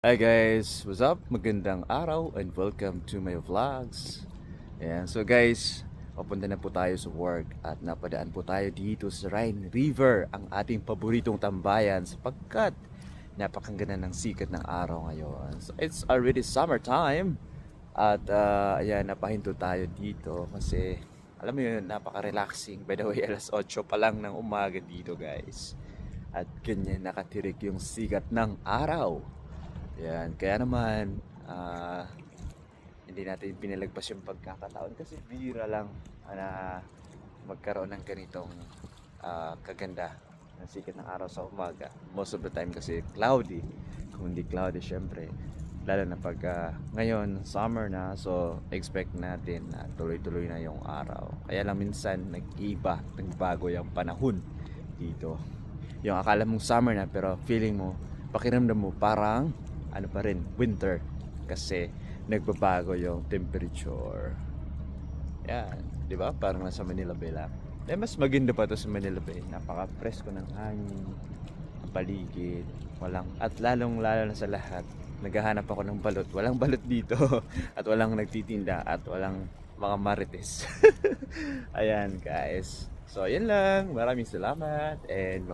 Hi guys, what's up? Magandang araw and welcome to my vlogs. Ayan, so guys, papunta na po tayo sa work at napadaan po tayo dito sa Rhine River, ang ating paboritong tambayan sapagkat napakaganda ng sikat ng araw ngayon. So it's already summertime at ayan, napahinto tayo dito kasi alam mo yun, napaka-relaxing. By the way, alas 8 pa lang ng umaga dito guys. At ganyan nakatirik yung sikat ng araw. Yan, kaya naman hindi natin pinalagpas yung pagkakataon kasi bihira lang na magkaroon ng ganitong kaganda ng sikat ng araw sa umaga. Most of the time kasi cloudy. Kung hindi cloudy, syempre, lalo na pag ngayon summer na, so expect natin na tuloy-tuloy na yung araw. Kaya lang minsan nag-iba, nagbago yung panahon dito. Yung akala mong summer na pero feeling mo, pakiramdam mo parang ano pa rin, winter kasi nagbabago yung temperature. Yan, 'di ba? Parang nasa Manila Bay lang. Eh mas maganda pa to sa Manila Bay. Napaka-presko ng hangin, ang paligid, walang at lalong-lalo na sa lahat. Naghahanap ako ng balot. Walang balot dito at walang nagtitinda at walang mga marites. Ayan, guys. So, ayan lang. Maraming salamat and